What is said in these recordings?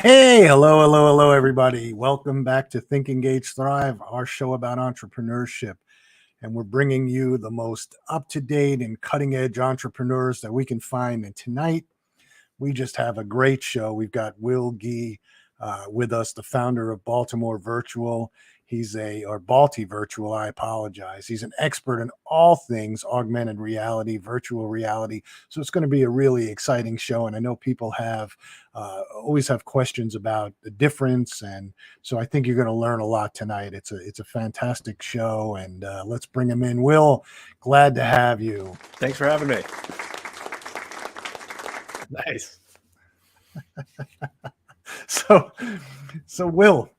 Hey, hello, everybody. Welcome back to Think, Engage, Thrive, our show about entrepreneurship. And we're bringing you the most up-to-date and cutting-edge entrepreneurs that we can find. And tonight, we just have a great show. We've got Will Gee with us, the founder of Baltimore Virtual. Or Balti Virtual, I apologize. He's an expert in all things augmented reality, virtual reality. So it's going to be a really exciting show. And I know people always have questions about the difference. And so I think you're going to learn a lot tonight. It's a fantastic show. And let's bring him in. Will, glad to have you. Thanks for having me. Nice. So Will,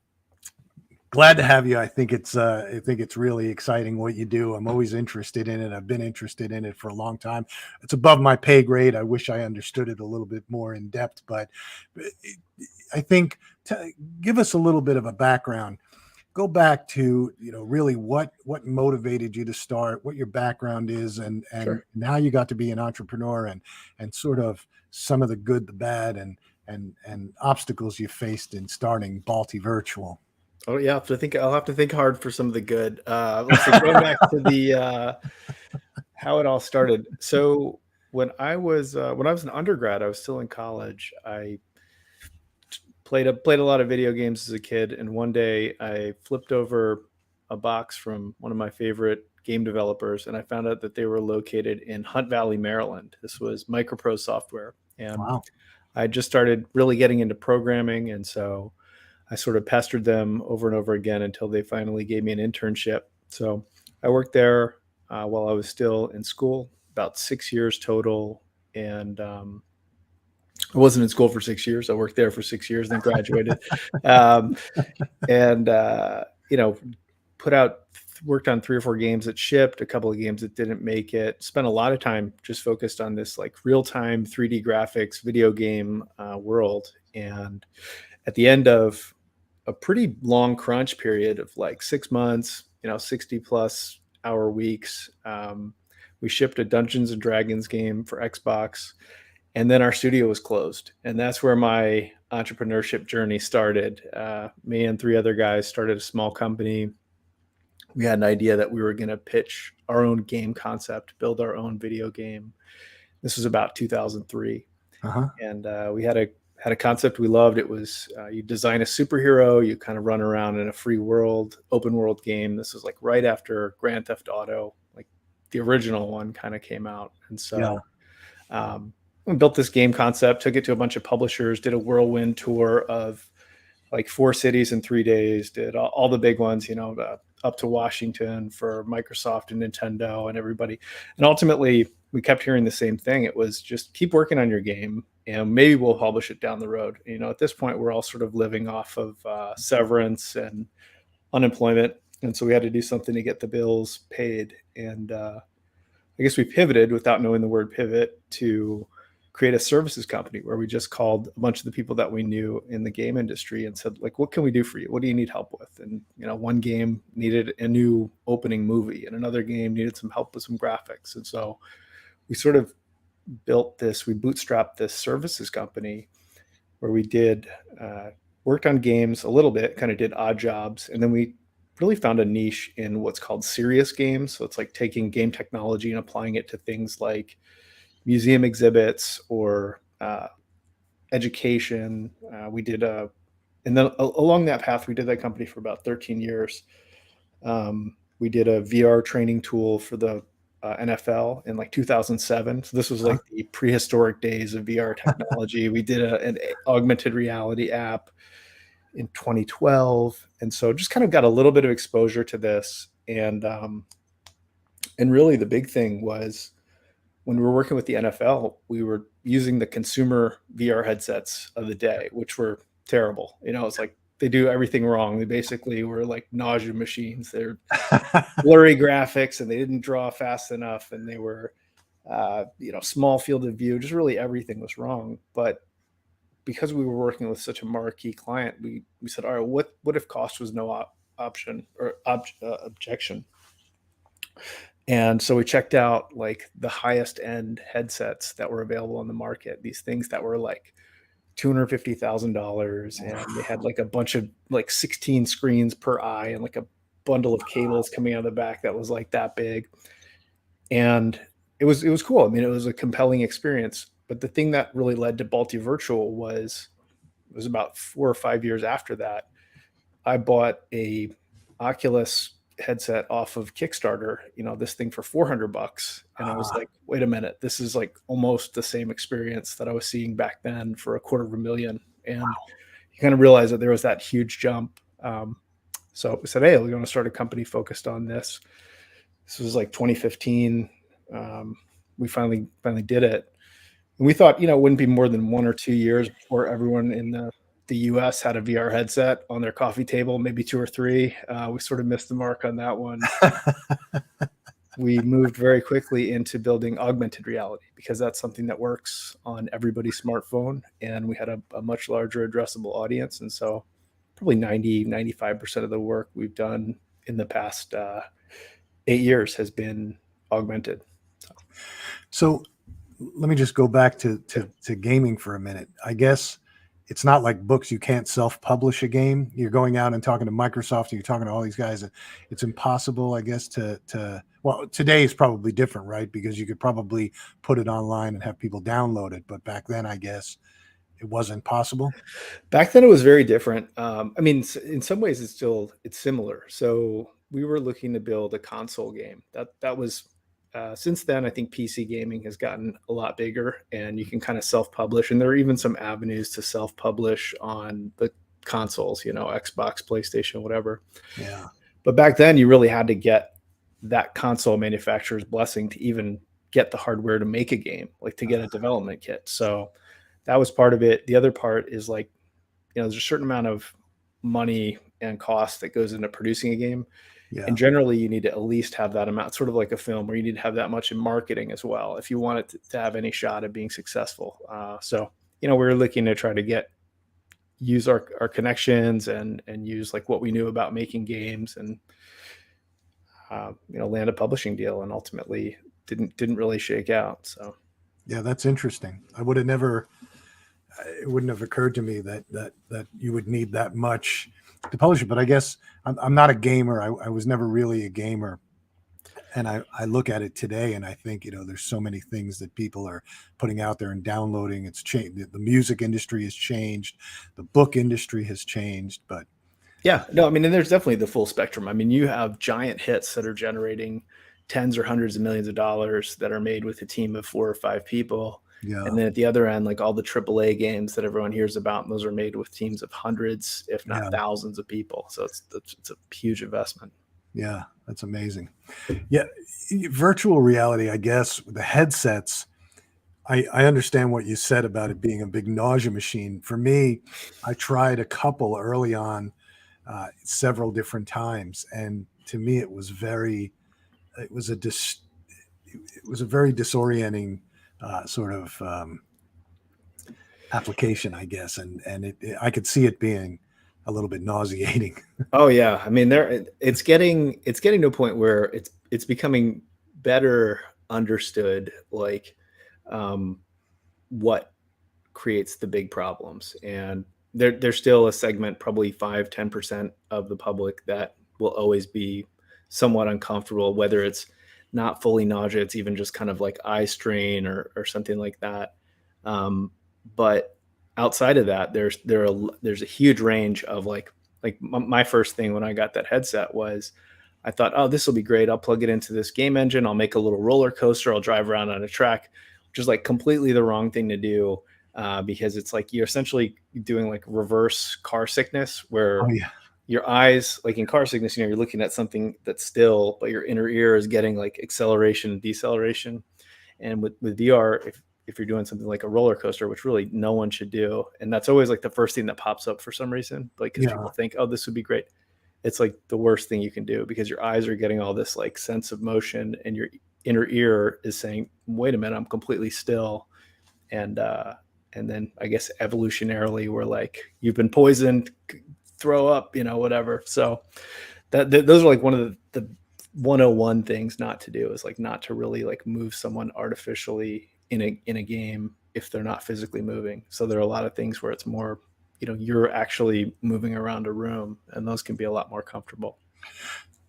glad to have you. I think it's really exciting what you do. I'm always interested in it. I've been interested in it for a long time. It's above my pay grade. I wish I understood it a little bit more in depth, but I think give us a little bit of a background. Go back to, really what motivated you to start, what your background is, and Sure. how you got to be an entrepreneur, and sort of some of the good, the bad, and obstacles you faced in starting Balti Virtual. Oh yeah, I'll have to think hard for some of the good. Let's see, going back to the how it all started. So when I was an undergrad, I was still in college. I played a lot of video games as a kid, and one day I flipped over a box from one of my favorite game developers, and I found out that they were located in Hunt Valley, Maryland. This was Microprose Software, and Wow. I just started really getting into programming, and so I sort of pestered them over and over again until they finally gave me an internship. So I worked there while I was still in school, about 6 years total. And I wasn't in school for 6 years. I worked there for 6 years, then graduated. um, and, worked on 3 or 4 games that shipped, a couple of games that didn't make it. Spent a lot of time just focused on this like real-time 3D graphics video game world. And at the end of a pretty long crunch period of like 6 months, 60 plus hour weeks, we shipped a Dungeons and Dragons game for Xbox, and then our studio was closed. And that's where my entrepreneurship journey started. Me and 3 other guys started a small company. We had an idea that we were going to pitch our own game concept, build our own video game. This was about 2003. Uh-huh. And we had a concept we loved. It was you design a superhero, you kind of run around in a free world, open world game. This was like right after Grand Theft Auto, like the original one kind of came out. And so we built this game concept, took it to a bunch of publishers, did a whirlwind tour of like 4 cities in 3 days, did all the big ones, up to Washington for Microsoft and Nintendo and everybody. And ultimately, we kept hearing the same thing. It was just keep working on your game, and maybe we'll publish it down the road. At this point, we're all sort of living off of severance and unemployment. And so we had to do something to get the bills paid. And I guess we pivoted without knowing the word pivot to create a services company where we just called a bunch of the people that we knew in the game industry and said, like, what can we do for you? What do you need help with? And, one game needed a new opening movie, and another game needed some help with some graphics. And so we sort of we bootstrapped this services company where we worked on games a little bit, kind of did odd jobs. And then we really found a niche in what's called serious games. So it's like taking game technology and applying it to things like museum exhibits or education. And then along that path, we did that company for about 13 years. We did a VR training tool for the NFL in like 2007. So this was like the prehistoric days of VR technology. We did an augmented reality app in 2012. And so just kind of got a little bit of exposure to this. And really the big thing was when we were working with the NFL, we were using the consumer VR headsets of the day, which were terrible. It's like they do everything wrong. They basically were like nausea machines. They're blurry graphics, and they didn't draw fast enough, and they were, small field of view. Just really everything was wrong. But because we were working with such a marquee client, we said, all right, what if cost was no option or objection? And so we checked out like the highest end headsets that were available on the market, these things that were like $250,000, and they had like a bunch of like 16 screens per eye and like a bundle of cables coming out of the back that was like that big. And it was cool. I mean, it was a compelling experience. But the thing that really led to Balti Virtual was it was about 4 or 5 years after that. I bought a Oculus headset off of Kickstarter, this thing for $400. And I was like, wait a minute, this is like almost the same experience that I was seeing back then for $250,000. And you kind of realize that there was that huge jump. So we said, hey, we're going to start a company focused on this. This was like 2015. We finally did it. And we thought, it wouldn't be more than 1 or 2 years before everyone in the US had a VR headset on their coffee table, maybe 2 or 3. We sort of missed the mark on that one. We moved very quickly into building augmented reality because that's something that works on everybody's smartphone. And we had a much larger addressable audience. And so probably 95% of the work we've done in the past 8 years has been augmented. So let me just go back to gaming for a minute. I guess it's not like books. You can't self-publish a game. You're going out and talking to Microsoft and you're talking to all these guys. It's impossible, I guess, well, today is probably different, right? Because you could probably put it online and have people download it. But back then, I guess it wasn't possible. Back then it was very different. I mean, in some ways it's similar. So we were looking to build a console game. That was since then, I think PC gaming has gotten a lot bigger and you can kind of self-publish, and there are even some avenues to self-publish on the consoles, Xbox, PlayStation, whatever. Yeah. But back then you really had to get that console manufacturer's blessing to even get the hardware to make a game, like to get a development kit. So that was part of it. The other part is like, there's a certain amount of money and cost that goes into producing a game. Yeah. And generally you need to at least have that amount, sort of like a film where you need to have that much in marketing as well, if you want it to have any shot of being successful. So, we're looking to try to use our connections and use like what we knew about making games and, land a publishing deal, and ultimately didn't really shake out. So, yeah, that's interesting. It wouldn't have occurred to me that you would need that much to publish it. But I guess I'm not a gamer. I was never really a gamer. And I look at it today and I think, there's so many things that people are putting out there and downloading. It's changed. The music industry has changed. The book industry has changed. But yeah, no, I mean, and there's definitely the full spectrum. I mean, you have giant hits that are generating tens or hundreds of millions of dollars that are made with a team of 4 or 5 people. Yeah. And then at the other end, like all the AAA games that everyone hears about, and those are made with teams of hundreds, if not thousands of people. So it's a huge investment. Yeah, that's amazing. Yeah, virtual reality, I guess, the headsets, I understand what you said about it being a big nausea machine. For me, I tried a couple early on, several different times. And to me, it was a very disorienting sort of application, I guess. And I could see it being a little bit nauseating. Oh yeah. I mean, it's getting to a point where it's becoming better understood, like what creates the big problems. And there's still a segment, probably 5-10% of the public, that will always be somewhat uncomfortable, whether it's not fully nausea, it's even just kind of like eye strain or something like that. But outside of that, there's a huge range of like my first thing when I got that headset was, I thought, oh, this will be great. I'll plug it into this game engine. I'll make a little roller coaster. I'll drive around on a track, which is like completely the wrong thing to do, because it's like you're essentially doing like reverse car sickness, where your eyes, like in car sickness, you're looking at something that's still, but your inner ear is getting like acceleration and deceleration. And with VR, if you're doing something like a roller coaster, which really no one should do, and that's always like the first thing that pops up for some reason, like because people think, oh, this would be great. It's like the worst thing you can do, because your eyes are getting all this like sense of motion, and your inner ear is saying, wait a minute, I'm completely still. And then I guess evolutionarily, we're like, you've been poisoned, throw up, whatever. So those are like one of the 101 things not to do, is like not to really like move someone artificially in a game, if they're not physically moving. So there are a lot of things where it's more, you're actually moving around a room, and those can be a lot more comfortable.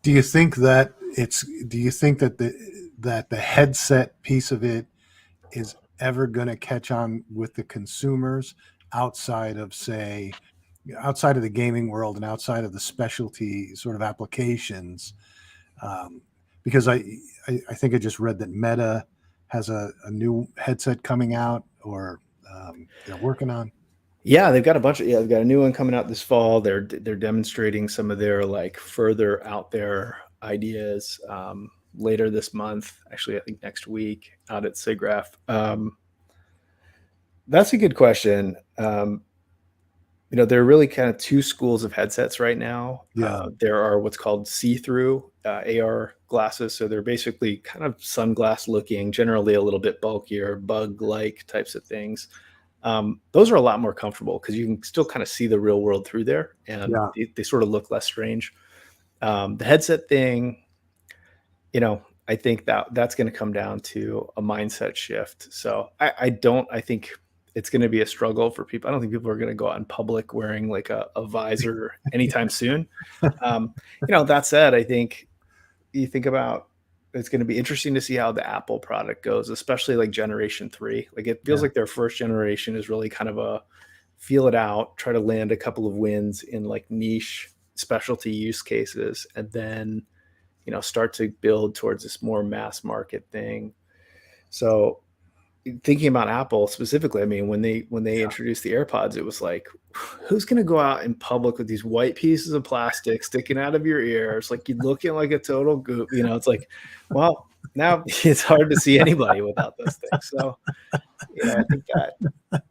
Do you think that the headset piece of it is ever going to catch on with the consumers outside of the gaming world and outside of the specialty sort of applications? Because I think I just read that Meta has a new headset coming out, or they're working on. Yeah, they've got they've got a new one coming out this fall. They're demonstrating some of their like further out there ideas later this month. Actually, I think next week out at SIGGRAPH. That's a good question. There are really kind of two schools of headsets right now. Yeah. There are what's called see-through AR glasses. So they're basically kind of sunglass looking, generally a little bit bulkier, bug-like types of things. Those are a lot more comfortable because you can still kind of see the real world through there, and they sort of look less strange. The headset thing, I think that's going to come down to a mindset shift. So I think it's going to be a struggle for people. I don't think people are going to go out in public wearing like a visor anytime soon. That said, I think you think about, it's going to be interesting to see how the Apple product goes, especially like generation 3. Like it feels like their first generation is really kind of a feel it out, try to land a couple of wins in like niche specialty use cases, and then, start to build towards this more mass market thing. So thinking about Apple specifically, I mean, when they introduced the AirPods, it was like, who's going to go out in public with these white pieces of plastic sticking out of your ears? Like you're looking like a total goop. It's like, well, now it's hard to see anybody without those things. So, I think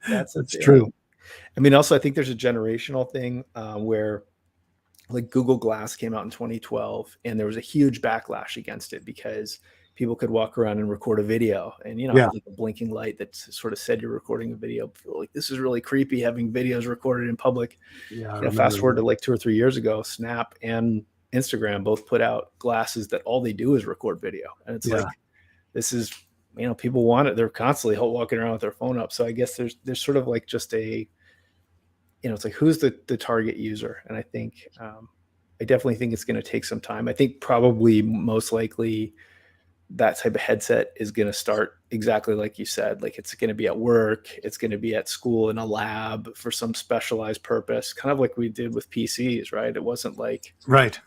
that's true. I mean, also, I think there's a generational thing where like Google Glass came out in 2012, and there was a huge backlash against it because people could walk around and record a video, and have like a blinking light that sort of said you're recording a video. Like, this is really creepy having videos recorded in public. Fast forward to like 2 or 3 years ago, Snap and Instagram both put out glasses that all they do is record video, and it's like, this is, people want it. They're constantly walking around with their phone up. So I guess there's sort of like just a, it's like, who's the target user? And I think I definitely think it's going to take some time. I think probably most likely that type of headset is going to start exactly like you said. Like it's going to be at work, it's going to be at school in a lab for some specialized purpose, kind of like we did with PCs, right? It wasn't like, it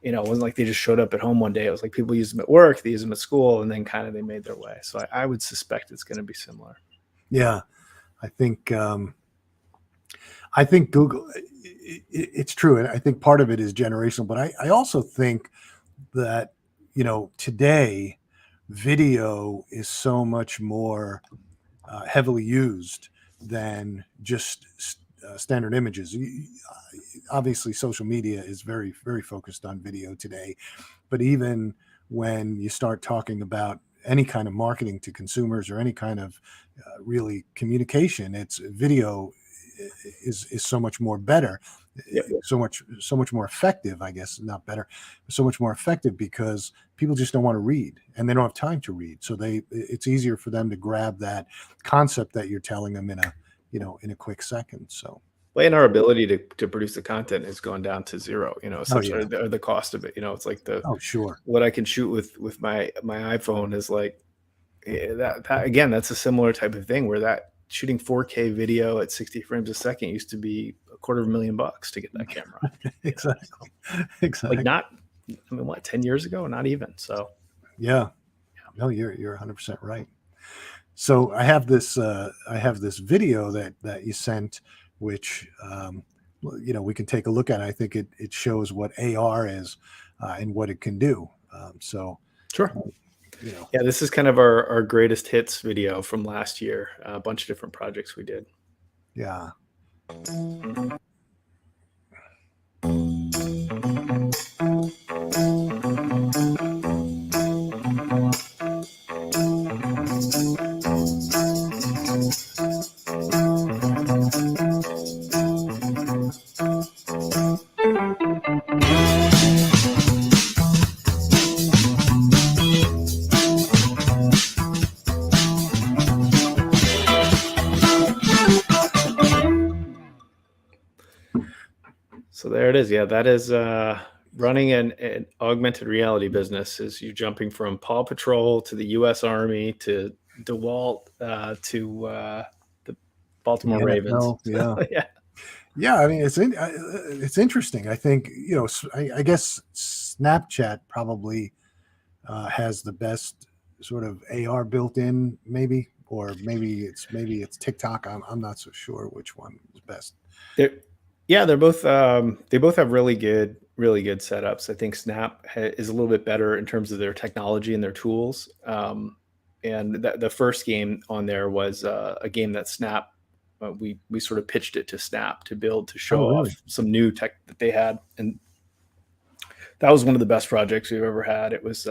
wasn't like they just showed up at home one day. It was like people used them at work, they used them at school, and then kind of they made their way. So I would suspect it's going to be similar. Yeah, I think Google, it's true. And I think part of it is generational, but I also think that, today video is so much more heavily used than just standard images. Obviously, social media is very, very focused on video today, but even when you start talking about any kind of marketing to consumers or any kind of really communication, it's video is so much more better, so much more effective, I guess, not better, but so much more effective because people just don't want to read and they don't have time to read. So it's easier for them to grab that concept that you're telling them in a quick second. So, and our ability to produce the content has gone down to zero, essentially, or the cost of it, it's like what I can shoot with my iPhone is like that again, that's a similar type of thing where that shooting 4K video at 60 frames a second used to be $250,000 to get that camera. Exactly. Like what, 10 years ago? Not even. So yeah. No, you're 100% right. So I have this video that you sent, which we can take a look at. I think it shows what AR is and what it can do. So sure. Yeah, this is kind of our greatest hits video from last year. A bunch of different projects we did. Yeah. there it is. Yeah, that is running an augmented reality business. Is you jumping from Paw Patrol to the U.S. Army to DeWalt to the The Baltimore Ravens. NFL, yeah. Yeah. Yeah, I mean it's interesting. I think I guess Snapchat probably has the best sort of AR built in, maybe, or maybe it's TikTok. I'm not so sure which one is best. They're, yeah, they're both they both have really good setups. I think Snap is a little bit better in terms of their technology and their tools. And the first game on there was a game that Snap we sort of pitched it to Snap to build to Oh, show off really? some new tech that they had, and that was one of the best projects we've ever had. It was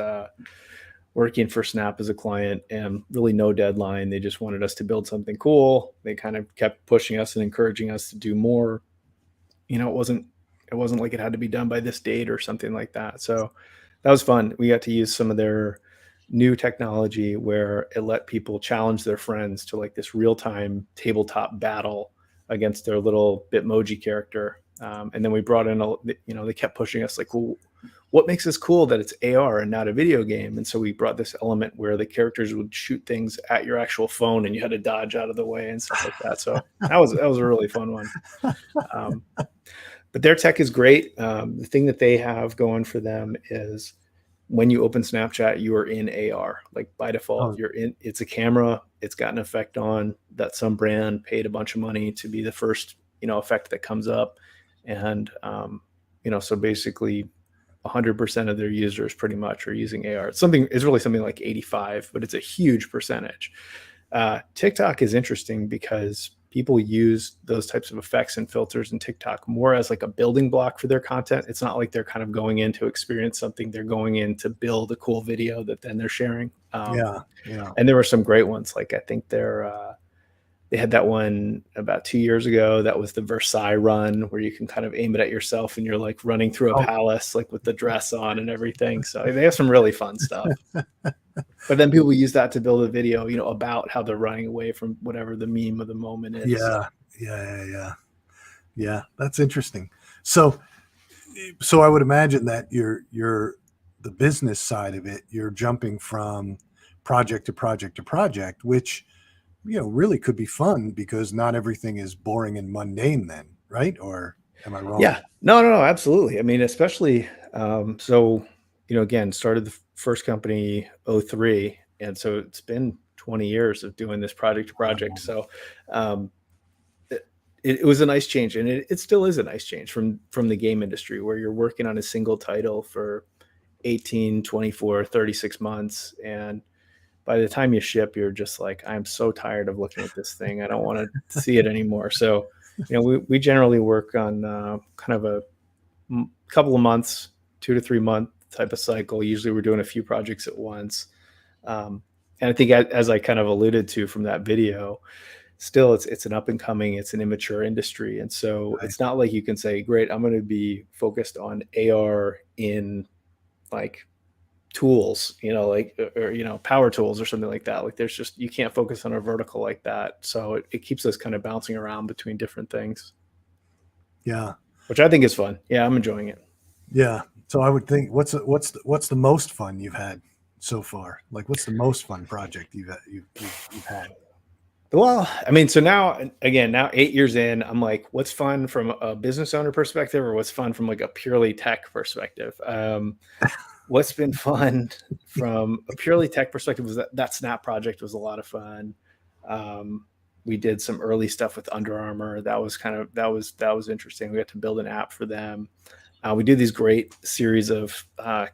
working for Snap as a client and really no deadline. They just wanted us to build something cool. They kind of kept pushing us and encouraging us to do more. It wasn't like it had to be done by this date or something like that. So that was fun. We got to use some of their new technology where it let people challenge their friends to like this real-time tabletop battle against their little Bitmoji character. And then we brought in they kept pushing us like, well, what makes this cool that it's AR and not a video game? And so we brought this element where the characters would shoot things at your actual phone and you had to dodge out of the way and stuff like that. So that was a really fun one. But their tech is great. The thing that they have going for them is when you open Snapchat, you are in AR. Like by default, Oh, you're in. It's a camera. It's got an effect on that some brand paid a bunch of money to be the first, effect that comes up, and so basically, 100% of their users pretty much are using AR. It's really something like 85, but it's a huge percentage. TikTok is interesting because people use those types of effects and filters in TikTok more as like a building block for their content. It's not like they're kind of going in to experience something. They're going in to build a cool video that then they're sharing. yeah. And there were some great ones. Like I think they had that one about 2 years ago. That was the Versailles run where you can kind of aim it at yourself and you're like running through a Oh, palace, like with the dress on and everything. So they have some really fun stuff. But then people use that to build a video, about how they're running away from whatever the meme of the moment is. yeah. That's interesting. So I would imagine that you're the business side of it. You're jumping from project to project to project, which really could be fun because not everything is boring and mundane. Then, right? Or am I wrong? Yeah, no, absolutely. I mean, especially again, started the first company 03, and so it's been 20 years of doing this project to project. So it was a nice change, and it still is a nice change from the game industry where you're working on a single title for 18, 24, 36 months, and by the time you ship, you're just like, I'm so tired of looking at this thing. I don't want to see it anymore. So, we generally work on kind of a couple of months, 2 to 3 month type of cycle. Usually we're doing a few projects at once. And I think as I kind of alluded to from that video, still it's an up and coming, it's an immature industry. And so Right. it's not like you can say, great, I'm going to be focused on AR in like tools, or power tools or something like that. Like there's just, you can't focus on a vertical like that. So it keeps us kind of bouncing around between different things. Yeah. Which I think is fun. Yeah, I'm enjoying it. Yeah. So I would think, what's the most fun you've had so far? Like, what's the most fun project you've had? Well, I mean, so now 8 years in, I'm like, what's fun from a business owner perspective, or what's fun from like a purely tech perspective? What's been fun from a purely tech perspective was that Snap project was a lot of fun. We did some early stuff with Under Armour. That was interesting. We got to build an app for them. We do these great series of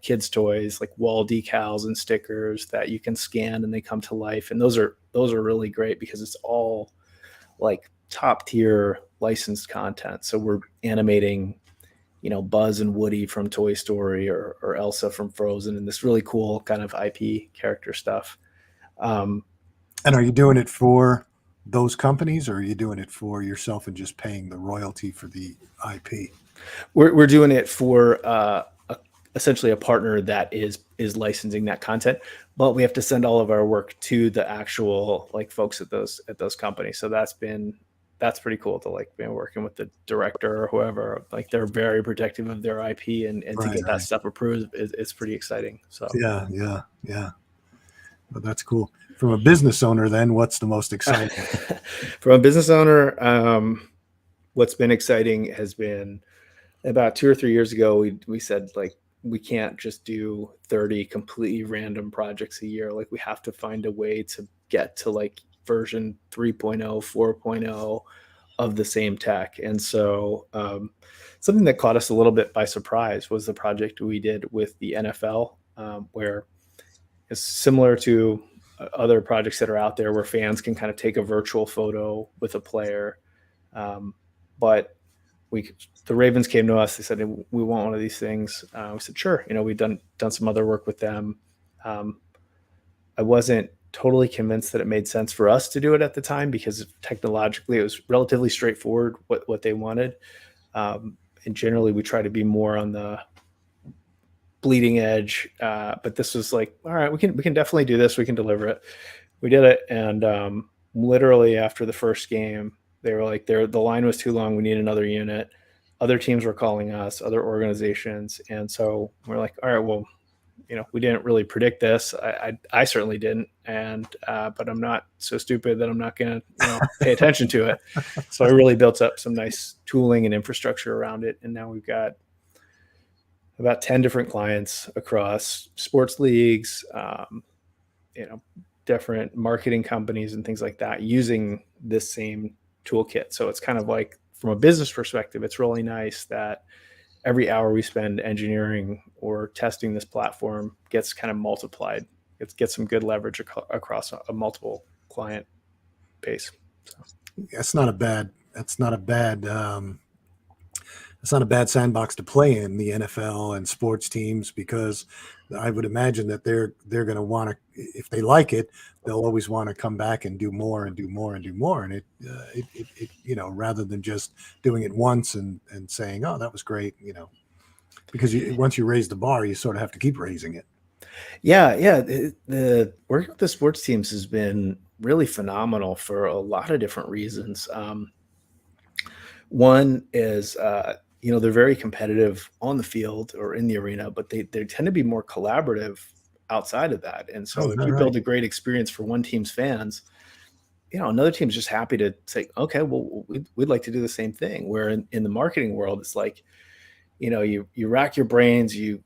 kids' toys, like wall decals and stickers that you can scan and they come to life. And those are really great because it's all like top tier licensed content. So we're animating, Buzz and Woody from Toy Story or Elsa from Frozen, and this really cool kind of IP character stuff. And are you doing it for those companies, or are you doing it for yourself and just paying the royalty for the IP? We're doing it for essentially a partner that is licensing that content, but we have to send all of our work to the actual like folks at those companies. So that's been that's pretty cool to like, working with the director or whoever, like they're very protective of their IP, and to get that stuff approved is pretty exciting. So yeah. Well, that's cool. From a business owner, then, what's the most exciting? From a business owner, what's been exciting has been about 2 or 3 years ago, we said like, we can't just do 30 completely random projects a year. Like we have to find a way to get to like version 3.0, 4.0 of the same tech. And so something that caught us a little bit by surprise was the project we did with the NFL, where it's similar to other projects that are out there where fans can kind of take a virtual photo with a player. But the Ravens came to us. They said, we want one of these things. We said, sure. We've done some other work with them. I wasn't totally convinced that it made sense for us to do it at the time, because technologically it was relatively straightforward what they wanted. And generally we try to be more on the bleeding edge. But this was like, all right, we can definitely do this. We can deliver it. We did it. And literally after the first game, they were like, the line was too long. We need another unit. Other teams were calling us, other organizations. And so we're like, all right, well, we didn't really predict this. I certainly didn't. And, but I'm not so stupid that I'm not going to, pay attention to it. So I really built up some nice tooling and infrastructure around it. And now we've got about 10 different clients across sports leagues, different marketing companies and things like that using this same toolkit. So it's kind of like, from a business perspective, it's really nice that every hour we spend engineering or testing this platform gets kind of multiplied. It gets some good leverage across a multiple client base. So. That's not a bad sandbox to play in, the NFL and sports teams, because I would imagine that they're going to want to, if they like it, they'll always want to come back and do more and do more and do more. And it rather than just doing it once and saying, oh, that was great, because once you raise the bar, you sort of have to keep raising it. Yeah. The work with the sports teams has been really phenomenal for a lot of different reasons. One is, they're very competitive on the field or in the arena, but they tend to be more collaborative outside of that. And so if you build a great experience for one team's fans, another team's just happy to say, okay, well, we'd like to do the same thing. Where in the marketing world, it's like, you rack your brains, you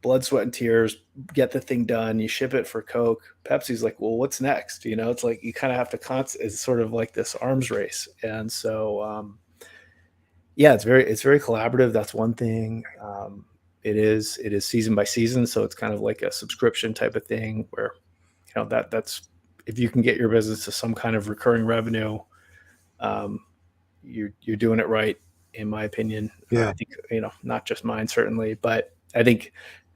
blood, sweat, and tears, get the thing done, you ship it for Coke. Pepsi's like, well, what's next? It's like, you kind of have to it's sort of like this arms race. And so, it's very collaborative. That's one thing. It is season by season. So it's kind of like a subscription type of thing where, that's, if you can get your business to some kind of recurring revenue, you're doing it right, in my opinion. Yeah. I think, not just mine, certainly, but I think,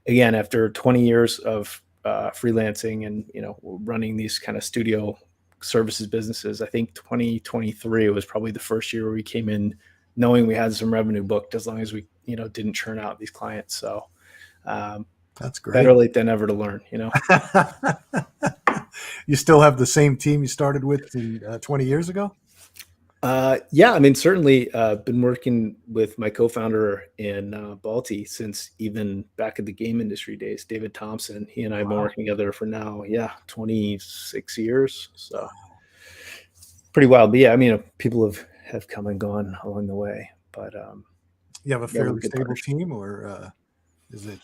again, after 20 years of freelancing and, running these kind of studio services businesses, I think 2023 was probably the first year where we came in knowing we had some revenue booked, as long as we, didn't churn out these clients. So that's great. Better late than never to learn, You still have the same team you started with 20 years ago? Yeah, I mean, certainly been working with my co-founder in Balti since even back in the game industry days, David Thompson. He and I have been working together for now, 26 years. So pretty wild. But yeah, I mean, people have come and gone along the way. But you have a fairly stable team, or is it?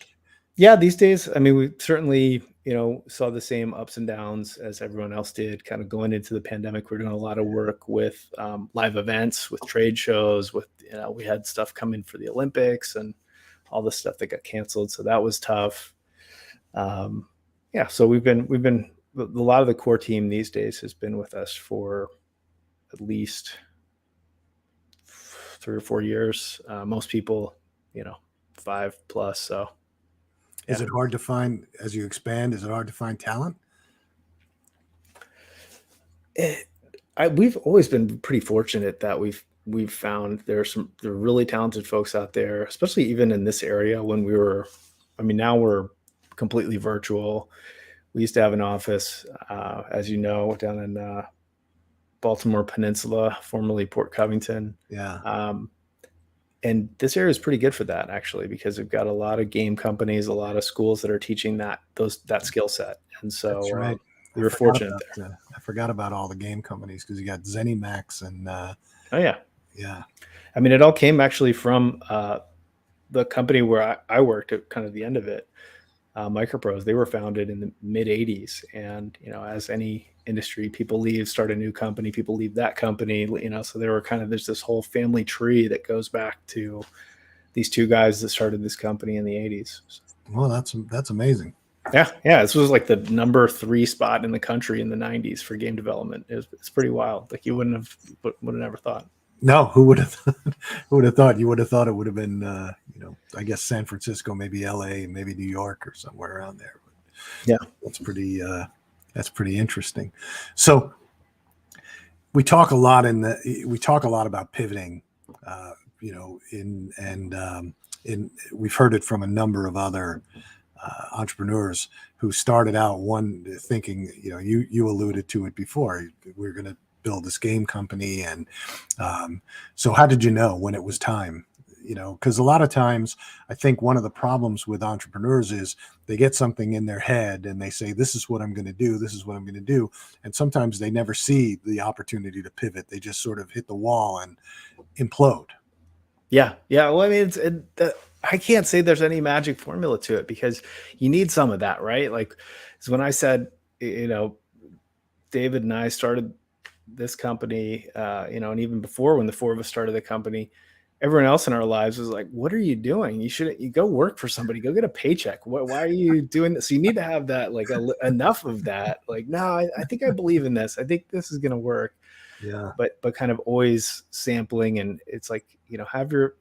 Yeah, these days, I mean, we certainly, saw the same ups and downs as everyone else did. Kind of going into the pandemic, we're doing a lot of work with live events, with trade shows, with, we had stuff coming for the Olympics and all the stuff that got canceled. So that was tough. So we've been a lot of the core team these days has been with us for at least 3 or 4 years. Most people, 5+. So. Is it hard to find, as you expand, is it hard to find talent? We've always been pretty fortunate that we've found there are really talented folks out there, especially even in this area when now we're completely virtual. We used to have an office, as you know, down in Baltimore Peninsula, formerly Port Covington. Yeah. And this area is pretty good for that, actually, because we've got a lot of game companies, a lot of schools that are teaching that skill set. And so That's right. we were fortunate there. I forgot about all the game companies, because you got ZeniMax and Oh, yeah. yeah. I mean, it all came actually from the company where I worked at kind of the end of it. Microprose, they were founded in the mid 80s. And, as any industry, people leave, start a new company, people leave that company, so there were there's this whole family tree that goes back to these two guys that started this company in the 80s. Well, that's amazing. Yeah. This was like the number 3 spot in the country in the 90s for game development. It's pretty wild. Like, you wouldn't have never thought. No, who would have thought? You would have thought it would have been, I guess San Francisco, maybe LA, maybe New York, or somewhere around there. But yeah, that's pretty interesting. So we talk a lot about pivoting, we've heard it from a number of other entrepreneurs who started out thinking, you alluded to it before, we're going to build this game company. And so how did you know when it was time? Because a lot of times I think one of the problems with entrepreneurs is they get something in their head and they say, this is what I'm going to do. This is what I'm going to do. And sometimes they never see the opportunity to pivot. They just sort of hit the wall and implode. Yeah. Well, I mean, I can't say there's any magic formula to it, because you need some of that, right? Like, so when I said, David and I started this company, and even before, when the 4 of us started the company, everyone else in our lives was like, what are you doing? You go work for somebody, go get a paycheck. Why are you doing this? So you need to have that, like enough of that. Like, no, I think I believe in this. I think this is going to work. Yeah. But kind of always sampling. And it's like, have your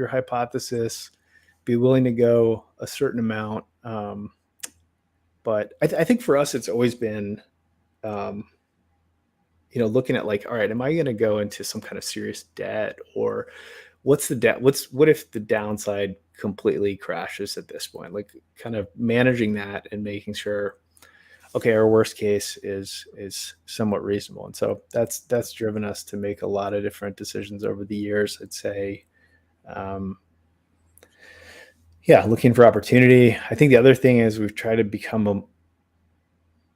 hypothesis, be willing to go a certain amount. But I think for us, it's always been, looking at like, all right, am I going to go into some kind of serious debt, or what's the debt? What if the downside completely crashes at this point? Like, kind of managing that and making sure, okay, our worst case is somewhat reasonable. And so that's driven us to make a lot of different decisions over the years. I'd say, looking for opportunity. I think the other thing is we've tried to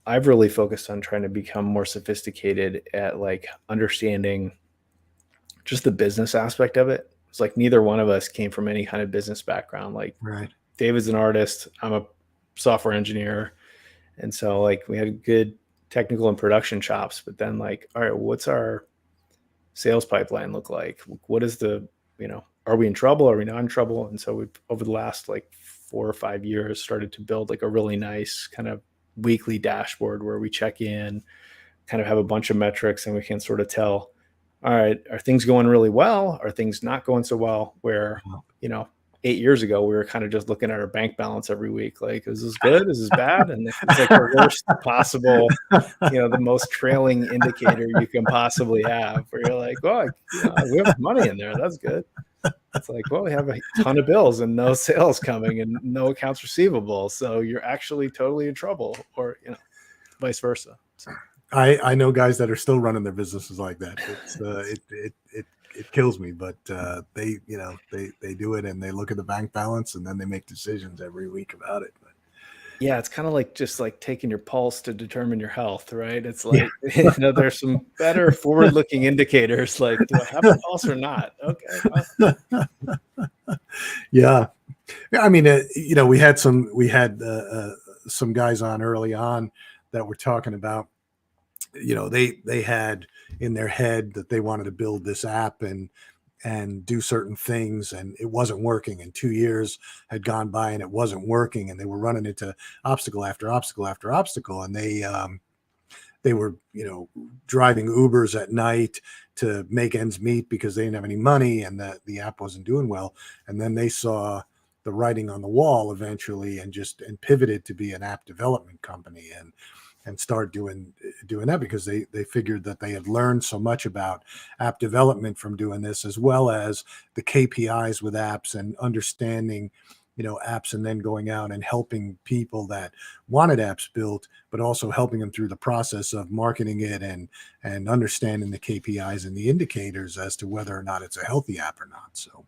I've really focused on trying to become more sophisticated at like understanding just the business aspect of it. It's like neither one of us came from any kind of business background. Like, right. David's an artist, I'm a software engineer. And so like we had good technical and production chops, but then like, all right, what's our sales pipeline look like? What is are we in trouble? Are we not in trouble? And so we've, over the last like 4 or 5 years, started to build like a really nice kind of weekly dashboard where we check in, kind of have a bunch of metrics, and we can sort of tell, all right, are things going really well? Are things not going so well? Where, 8 years ago, we were kind of just looking at our bank balance every week. Like, is this good? Is this bad? And it's like the worst possible, the most trailing indicator you can possibly have, where you're like, well, we have money in there. That's good. It's like, well, we have a ton of bills and no sales coming and no accounts receivable. So you're actually totally in trouble, or, vice versa. So. I know guys that are still running their businesses like that. It's, it kills me, but they do it, and they look at the bank balance, and then they make decisions every week about it. But yeah, it's kind of like just like taking your pulse to determine your health, right? It's like, there's some better forward-looking indicators. Like, do I have a pulse or not? Okay. Well. Yeah. I mean, we had some guys on early on that were talking about, they had in their head that they wanted to build this app and do certain things, and it wasn't working, and 2 years had gone by and it wasn't working, and they were running into obstacle after obstacle after obstacle. And they were, driving Ubers at night to make ends meet because they didn't have any money, and that the app wasn't doing well. And then they saw the writing on the wall eventually, and pivoted to be an app development company, and start doing that, because they figured that they had learned so much about app development from doing this, as well as the KPIs with apps, and understanding, apps, and then going out and helping people that wanted apps built, but also helping them through the process of marketing it and understanding the KPIs and the indicators as to whether or not it's a healthy app or not. So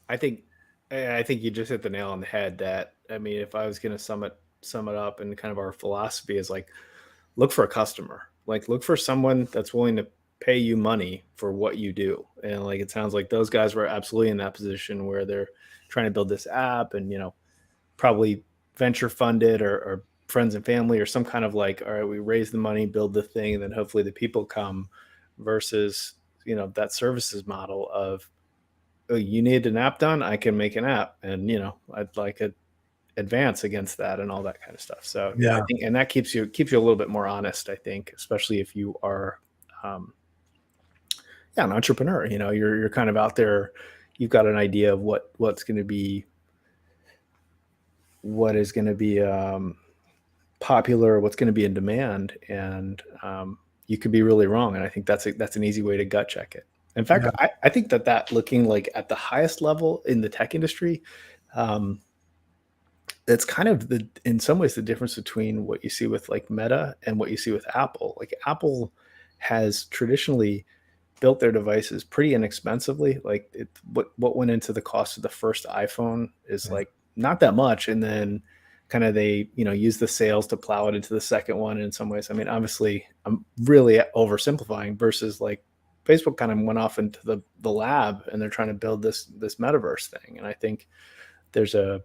I think you just hit the nail on the head. That, I mean, if I was going to sum it up, and kind of our philosophy is like, look for a customer, like look for someone that's willing to pay you money for what you do. And like, it sounds like those guys were absolutely in that position where they're trying to build this app, and probably venture funded, or friends and family, or some kind of like, all right, we raise the money, build the thing, and then hopefully the people come, versus that services model of, oh, you need an app done, I can make an app, and I'd like a advance against that and all that kind of stuff. So yeah, I think, and that keeps you a little bit more honest, I think, especially if you are an entrepreneur. You're kind of out there, you've got an idea of what is going to be popular, what's going to be in demand, and you could be really wrong. And I think that's an easy way to gut check it. In fact, I think that looking like at the highest level in the tech industry, that's kind of in some ways the difference between what you see with like Meta and what you see with Apple. Like Apple has traditionally built their devices pretty inexpensively. Like what went into the cost of the first iPhone is like not that much, and then kind of they use the sales to plow it into the second one. In some ways, I mean, obviously I'm really oversimplifying, versus like Facebook kind of went off into the lab, and they're trying to build this metaverse thing. And I think there's a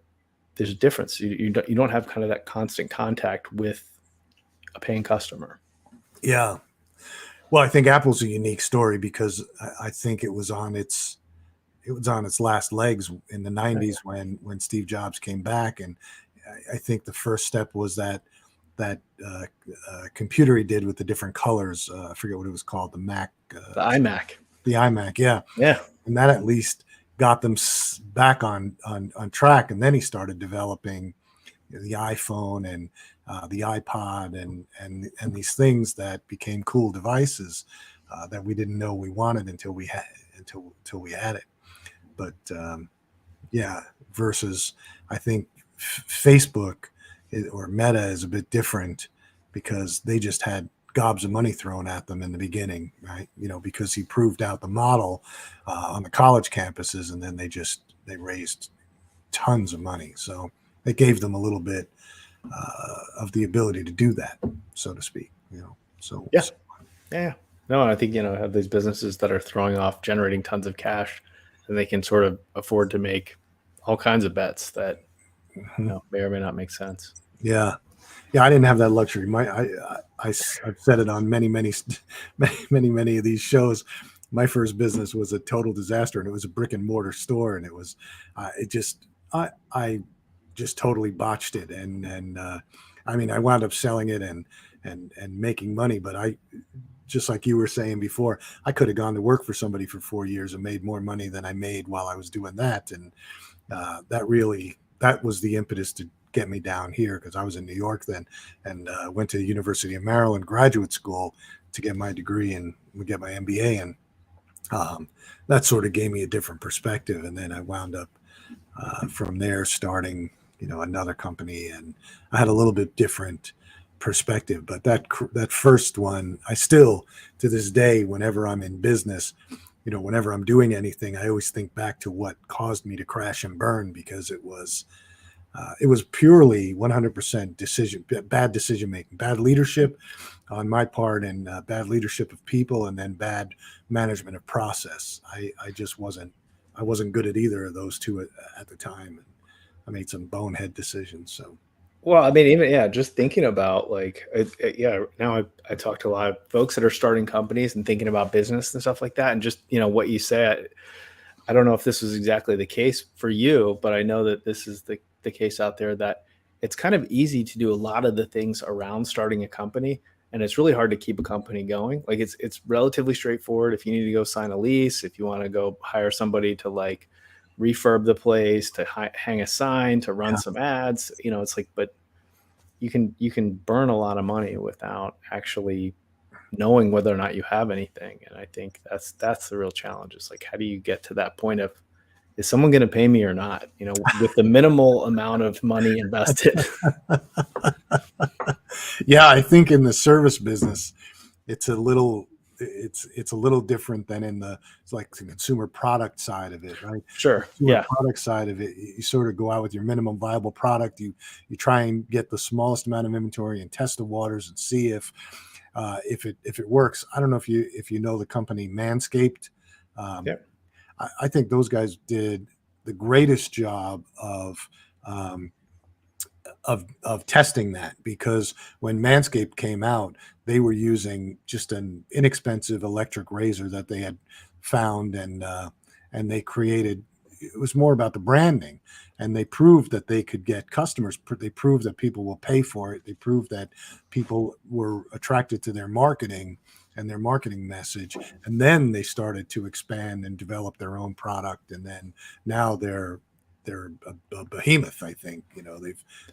difference. You don't have kind of that constant contact with a paying customer. Yeah. Well, I think Apple's a unique story because I think it was on its last legs in the 90s when Steve Jobs came back. And I think the first step was that computer he did with the different colors. I forget what it was called, the Mac. The iMac. The iMac, yeah. Yeah. And that at least got them back on track. And then he started developing the iPhone and the iPod and these things that became cool devices that we didn't know we wanted until we had it. But versus I think Facebook or Meta is a bit different because they just had gobs of money thrown at them in the beginning, right? Because he proved out the model on the college campuses, and then they raised tons of money. So it gave them a little bit of the ability to do that, so to speak. So yeah. No, I think have these businesses that are generating tons of cash, and they can sort of afford to make all kinds of bets that may or may not make sense. Yeah. I didn't have that luxury. I've said it on many of these shows. My first business was a total disaster, and it was a brick and mortar store, and it was I just totally botched it. And I mean, I wound up selling it and making money, but I, just like you were saying before, I could have gone to work for somebody for 4 years and made more money than I made while I was doing that. And that was the impetus to get me down here, because I was in New York then, and went to the University of Maryland graduate school to get my degree and get my MBA. And that sort of gave me a different perspective. And then I wound up from there starting, another company, and I had a little bit different perspective. But that first one, I still, to this day, whenever I'm in business, whenever I'm doing anything, I always think back to what caused me to crash and burn, because it was purely 100% bad decision making, bad leadership on my part, and bad leadership of people, and then bad management of process. I wasn't good at either of those two at the time. And I made some bonehead decisions. So, well, I mean, even just thinking about like, now I talk to a lot of folks that are starting companies and thinking about business and stuff like that, and just what you said. I don't know if this was exactly the case for you, but I know that this is the case out there, that it's kind of easy to do a lot of the things around starting a company, and it's really hard to keep a company going. Like it's relatively straightforward. If you need to go sign a lease, if you want to go hire somebody to like refurb the place, to hang a sign, to run some ads, it's like, but you can burn a lot of money without actually knowing whether or not you have anything. And I think that's the real challenge. Is like, how do you get to that point of is someone going to pay me or not? With the minimal amount of money invested. Yeah, I think in the service business, it's a little it's a little different than it's like the consumer product side of it, right? Sure. Consumer Yeah. product side of it, you sort of go out with your minimum viable product. You try and get the smallest amount of inventory and test the waters and see if it works. I don't know if you know the company Manscaped. Um, Yeah. I think those guys did the greatest job um, of testing that, because when Manscaped came out, they were using just an inexpensive electric razor that they had found, and they created. It was more about the branding, and they proved that they could get customers. They proved that people will pay for it. They proved that people were attracted to their marketing and their marketing message, and then they started to expand and develop their own product, and then now they're a behemoth. I think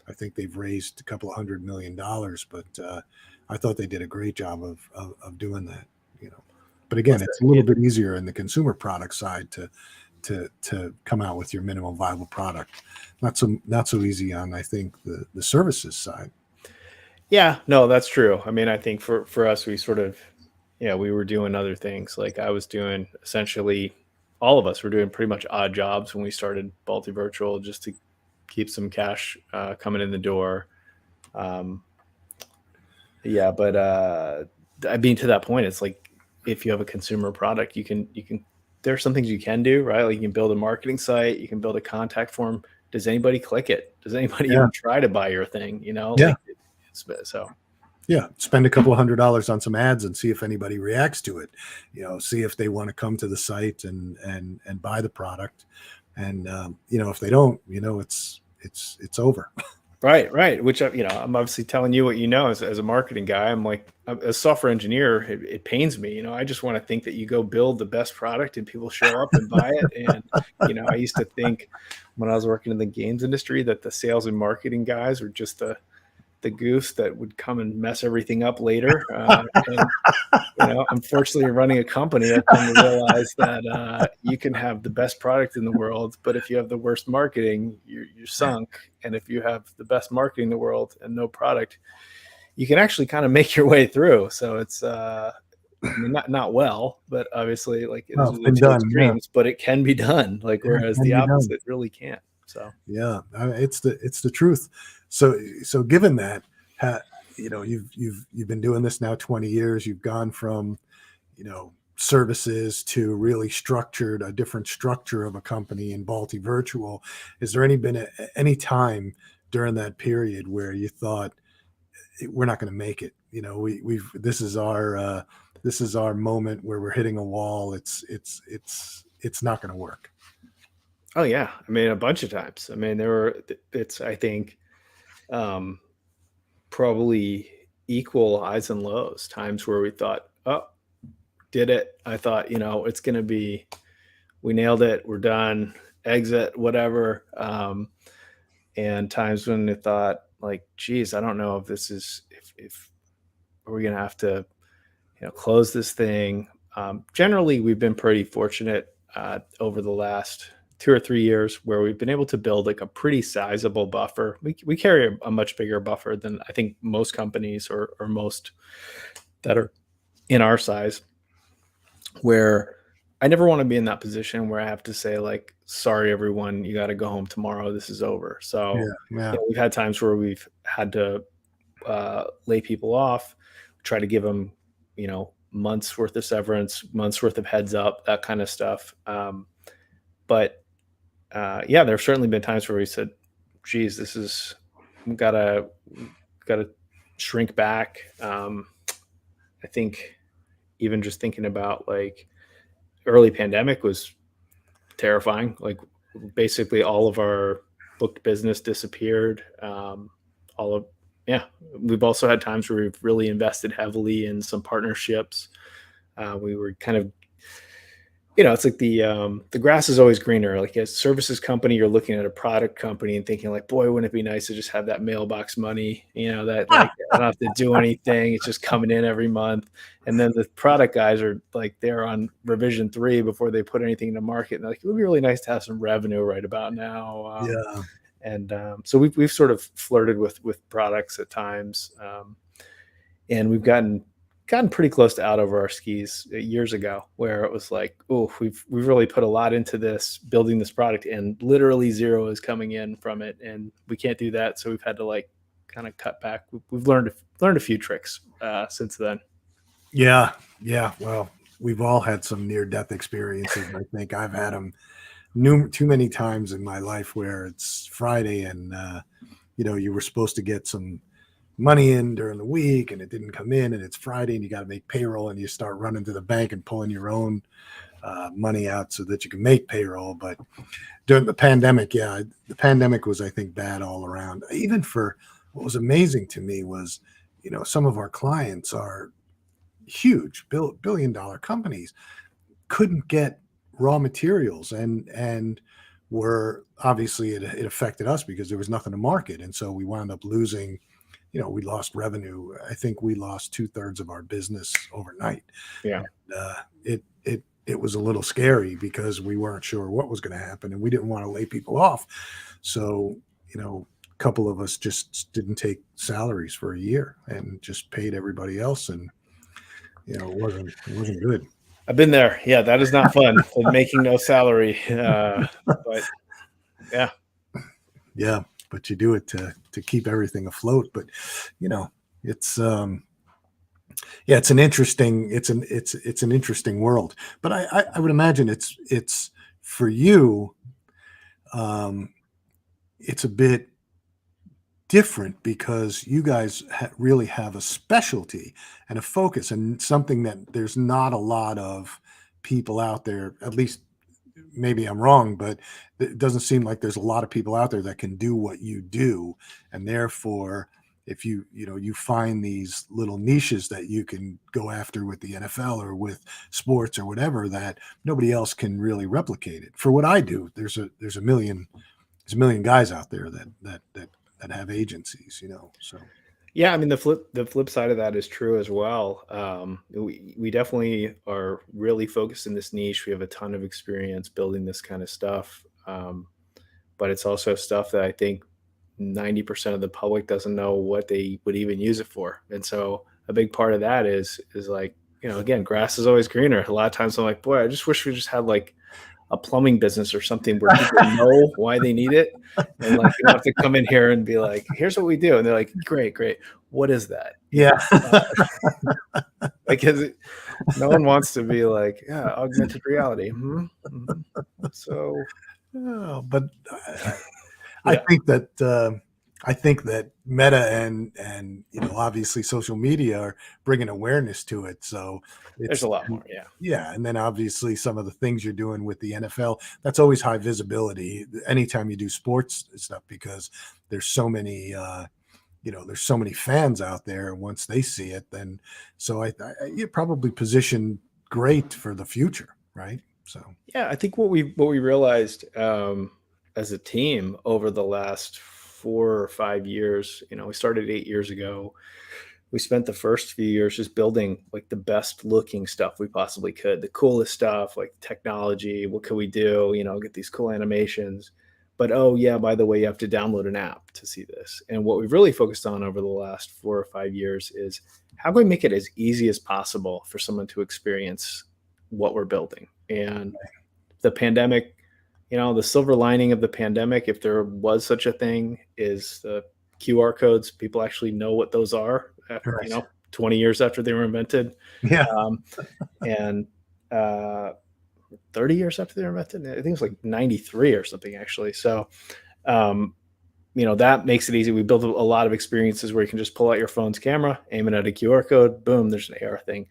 I think they've raised a couple of $100 million, but I thought they did a great job of doing that. But again, it's a little bit easier in the consumer product side to come out with your minimum viable product. Not so easy on, I think, the services side. Yeah, no, that's true. I mean, I think for us, we sort of, we were doing other things. Like I was doing essentially, all of us were doing pretty much odd jobs when we started Balti Virtual, just to keep some cash coming in the door. But I mean, to that point, it's like, if you have a consumer product, you can, there are some things you can do, right? Like you can build a marketing site, you can build a contact form. Does anybody click it? Does anybody even try to buy your thing? Yeah. Yeah, spend a couple of $100 on some ads and see if anybody reacts to it. See if they want to come to the site and buy the product. And if they don't, it's over. Right. Which I'm obviously telling you what as a marketing guy. I'm like, as a software engineer, it pains me. I just want to think that you go build the best product and people show up and buy it. And I used to think when I was working in the games industry that the sales and marketing guys were just the goose that would come and mess everything up later. Unfortunately, running a company, I've come to realize that you can have the best product in the world, but if you have the worst marketing, you're sunk. And if you have the best marketing in the world and no product, you can actually kind of make your way through. So it's not well, but obviously, like, those are the two extremes, but it can be done. Like, whereas the opposite really can't. So yeah, it's the truth. So given that, you've been doing this now 20 years. You've gone from services to really a different structure of a company in Balti Virtual. Is there been any time during that period where you thought, we're not going to make it? This is our moment where we're hitting a wall. It's not going to work. Oh yeah. I mean, a bunch of times. I mean, I think, probably equal highs and lows, times where we thought, oh, did it. I thought, it's going to be, we nailed it. We're done, exit, whatever. And times when we thought, like, geez, I don't know if this is, if are we going to have to, close this thing. Generally, we've been pretty fortunate over the last 2 or 3 years where we've been able to build like a pretty sizable buffer. We carry a much bigger buffer than I think most companies or most that are in our size, where I never want to be in that position where I have to say, like, sorry, everyone, you got to go home tomorrow. This is over. So we've had times where we've had to lay people off, try to give them, months worth of severance, months worth of heads up, that kind of stuff. But there's certainly been times where we said, geez, we gotta shrink back. I think even just thinking about, like, early pandemic was terrifying. Like, basically all of our booked business disappeared. We've also had times where we've really invested heavily in some partnerships. We were kind of it's like the grass is always greener. Like a services company, you're looking at a product company and thinking like, boy, wouldn't it be nice to just have that mailbox money, that like I don't have to do anything. It's just coming in every month. And then the product guys are like, they're on revision 3 before they put anything in the market. And they're like, it would be really nice to have some revenue right about now. Yeah. And so we've sort of flirted with products at times. And we've gotten pretty close to out over our skis years ago, where it was like, oh, we've really put a lot into this, building this product, and literally zero is coming in from it, and we can't do that. So we've had to like kind of cut back. We've learned a few tricks since then. Yeah. Yeah. Well, we've all had some near death experiences. I think I've had them too many times in my life where it's Friday and, you were supposed to get some money in during the week and it didn't come in, and it's Friday and you got to make payroll, and you start running to the bank and pulling your own money out so that you can make payroll. But during the pandemic, the pandemic was, I think, bad all around. Even for what was amazing to me was, some of our clients are huge billion-dollar companies, couldn't get raw materials, and were obviously it affected us because there was nothing to market, and so we wound up losing. We lost revenue. I think we lost 2/3 of our business overnight. Yeah. And, it was a little scary because we weren't sure what was going to happen, and we didn't want to lay people off. So, a couple of us just didn't take salaries for a year and just paid everybody else, and it wasn't good. I've been there. Yeah, that is not fun. Making no salary. But yeah. Yeah, but you do it to keep everything afloat. But it's it's an interesting world. But I would imagine it's for you. It's a bit different because you guys really have a specialty and a focus, and something that there's not a lot of people out there, at least maybe I'm wrong, but it doesn't seem like there's a lot of people out there that can do what you do. And therefore, if you find these little niches that you can go after with the NFL or with sports or whatever, that nobody else can really replicate it. For what I do, there's a million guys out there that have agencies, so. Yeah, I mean the flip side of that is true as well. We definitely are really focused in this niche. We have a ton of experience building this kind of stuff, but it's also stuff that I think 90% of the public doesn't know what they would even use it for. And so a big part of that is like, again, grass is always greener. A lot of times I'm like, boy, I just wish we just had like a plumbing business or something where people know why they need it. And like, you don't have to come in here and be like, here's what we do. And they're like, great. What is that? Yeah. Because no one wants to be like, yeah, augmented reality. Mm-hmm. So, but I think that Meta and obviously social media are bringing awareness to it. So there's a lot more. Yeah. Yeah. And then obviously some of the things you're doing with the NFL, that's always high visibility anytime you do sports stuff, because there's so many, there's so many fans out there. And once they see it, then so you probably position great for the future. Right. So, yeah, I think what we realized, as a team over the last 4 or 5 years, we started 8 years ago. We spent the first few years just building like the best looking stuff we possibly could, the coolest stuff, like technology. What could we do? Get these cool animations. But oh yeah, by the way, you have to download an app to see this. And what we've really focused on over the last 4 or 5 years is how can we make it as easy as possible for someone to experience what we're building. And the pandemic, the silver lining of the pandemic, if there was such a thing, is the QR codes. People actually know what those are, after, 20 years after they were invented. Yeah. And 30 years after they were invented. I think it was like 93 or something, actually. So, that makes it easy. We built a lot of experiences where you can just pull out your phone's camera, aim it at a QR code, boom, there's an AR thing.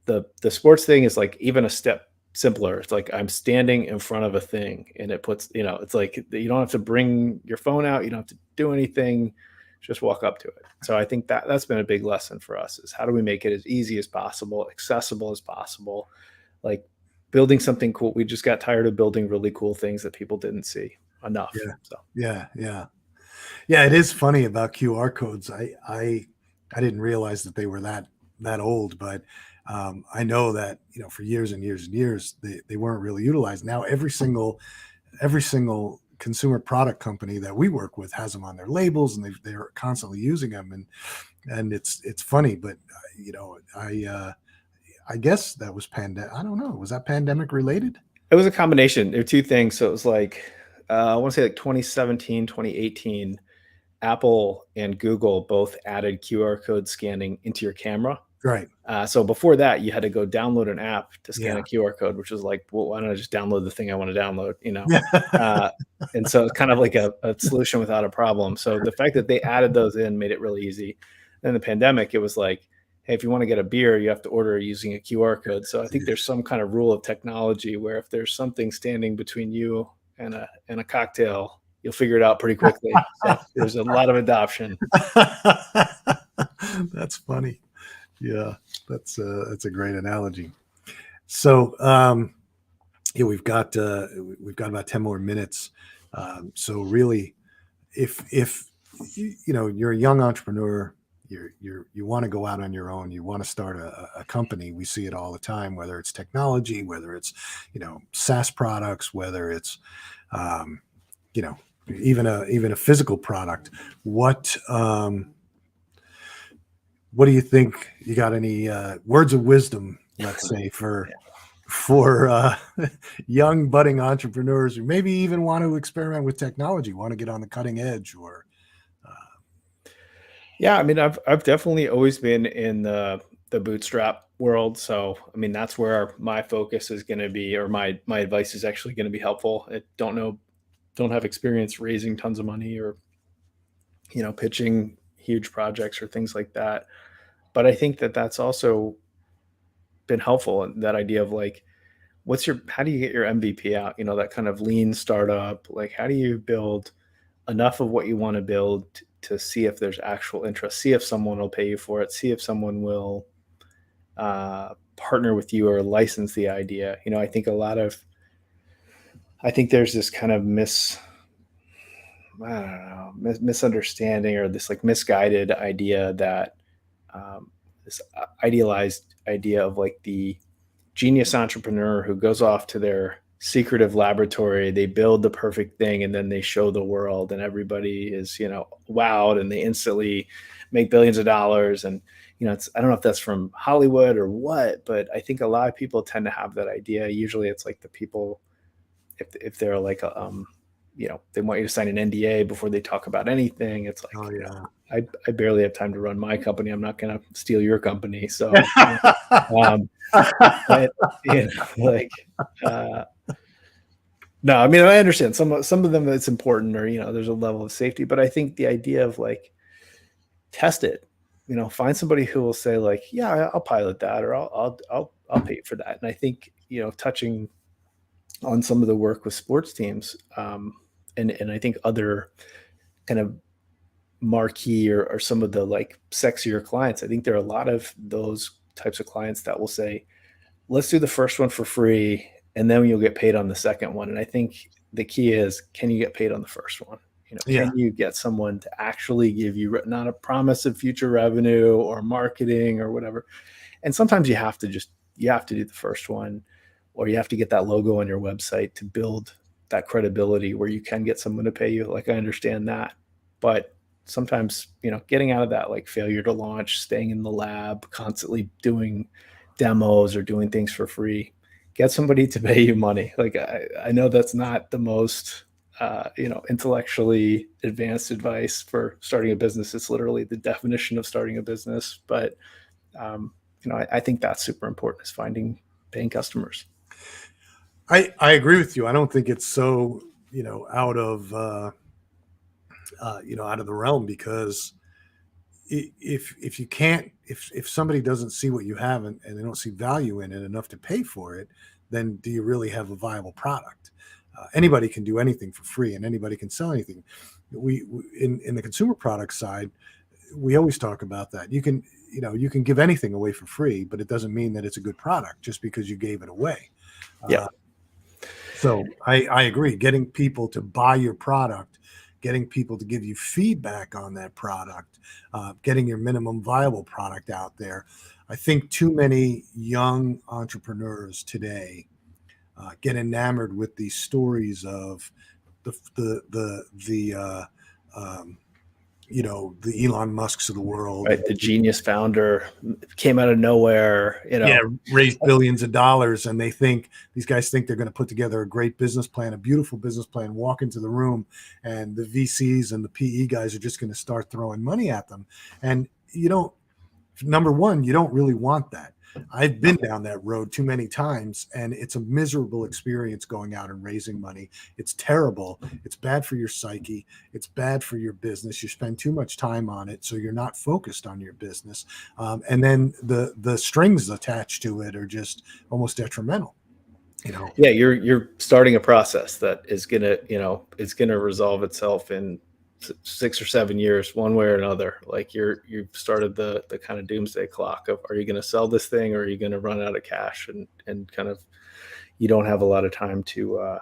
The sports thing is like even a step simpler. It's like I'm standing in front of a thing, and it puts, it's like you don't have to bring your phone out. You don't have to do anything. Just walk up to it. So I think that's been a big lesson for us, is how do we make it as easy as possible, accessible as possible. Like building something cool. We just got tired of building really cool things that people didn't see enough. Yeah. So Yeah. It is funny about QR codes. I didn't realize that they were that old, but I know that, for years and years and years, they weren't really utilized. Now every single consumer product company that we work with has them on their labels, and they're constantly using them, and it's funny, but I guess that was pandemic. I don't know. Was that pandemic related? it was a combination. There were two things. So it was like, I want to say like 2017, 2018, Apple and Google both added QR code scanning into your camera. Right. So before that, you had to go download an app to scan Yeah. a QR code, which was like, well, why don't I just download the thing I want to download, Yeah. And so it's kind of like a solution without a problem. So the fact that they added those in made it really easy. Then the pandemic, it was like, hey, if you want to get a beer, you have to order using a QR code. So I think there's some kind of rule of technology where if there's something standing between you and a cocktail, you'll figure it out pretty quickly. So there's a lot of adoption. That's funny. Yeah, that's a great analogy. So yeah, we've got about 10 more minutes. So really, if you're a young entrepreneur, you want to go out on your own, you want to start a company. We see it all the time, whether it's technology, whether it's SaaS products, whether it's even a physical product. What do you think? You got any words of wisdom, let's say, for young budding entrepreneurs who maybe even want to experiment with technology, want to get on the cutting edge? Or Yeah, I mean, I've definitely always been in the bootstrap world. So I mean, that's where my focus is going to be, or my advice is actually going to be helpful. I don't have experience raising tons of money or pitching huge projects or things like that. But I think that that's also been helpful. And that idea of like, how do you get your MVP out? That kind of lean startup. Like, how do you build enough of what you want to build to see if there's actual interest, see if someone will pay you for it, see if someone will partner with you or license the idea. I think there's this kind of misunderstanding, or this like misguided idea that this idealized idea of like the genius entrepreneur who goes off to their secretive laboratory, they build the perfect thing, and then they show the world, and everybody is wowed, and they instantly make billions of dollars. And I don't know if that's from Hollywood or what, but I think a lot of people tend to have that idea. Usually it's like the people, if they're like they want you to sign an NDA before they talk about anything. It's like, oh yeah, I barely have time to run my company. I'm not going to steal your company. So, but, no, I mean, I understand some of them it's important, or, there's a level of safety, but I think the idea of like, test it, find somebody who will say like, yeah, I'll pilot that, or I'll pay for that. And I think, touching on some of the work with sports teams, and I think other kind of marquee or some of the like sexier clients, I think there are a lot of those types of clients that will say, let's do the first one for free, and then you'll get paid on the second one. And I think the key is, can you get paid on the first one? Can you get someone to actually give you not a promise of future revenue or marketing or whatever? And sometimes you have to do the first one, or you have to get that logo on your website to build that credibility where you can get someone to pay you. Like, I understand that, but sometimes, getting out of that, like failure to launch, staying in the lab, constantly doing demos or doing things for free, get somebody to pay you money. Like, I know that's not the most, intellectually advanced advice for starting a business. It's literally the definition of starting a business. But, I think that's super important, is finding paying customers. I agree with you. I don't think it's so, out of the realm, because if you can't, if somebody doesn't see what you have, and they don't see value in it enough to pay for it, then do you really have a viable product? Anybody can do anything for free, and anybody can sell anything. We in the consumer product side, we always talk about that. You can give anything away for free, but it doesn't mean that it's a good product just because you gave it away. Yeah. So I agree. Getting people to buy your product, getting people to give you feedback on that product, getting your minimum viable product out there. I think too many young entrepreneurs today get enamored with these stories of the the Elon Musks of the world. Right. The genius founder came out of nowhere, Yeah, raised billions of dollars, and these guys think they're going to put together a great business plan, a beautiful business plan, walk into the room, and the VCs and the PE guys are just going to start throwing money at them. And number one, you don't really want that. I've been down that road too many times, and it's a miserable experience going out and raising money. It's terrible. It's bad for your psyche. It's bad for your business. You spend too much time on it, so you're not focused on your business. And then the strings attached to it are just almost detrimental. Yeah, you're starting a process that is gonna resolve itself in 6 or 7 years, one way or another. Like you've started the kind of doomsday clock of, are you going to sell this thing, or are you going to run out of cash, and kind of, you don't have a lot of time to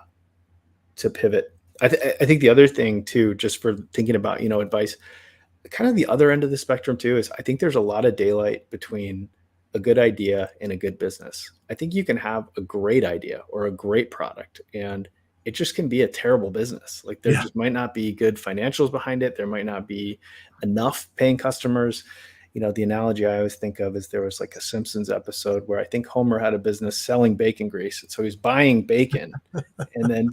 pivot. I think the other thing too, just for thinking about, advice, kind of the other end of the spectrum too, is I think there's a lot of daylight between a good idea and a good business. I think you can have a great idea or a great product, and it just can be a terrible business. Like there just might not be good financials behind it. There might not be enough paying customers. The analogy I always think of is there was like a Simpsons episode where I think Homer had a business selling bacon grease. And so he's buying bacon and then,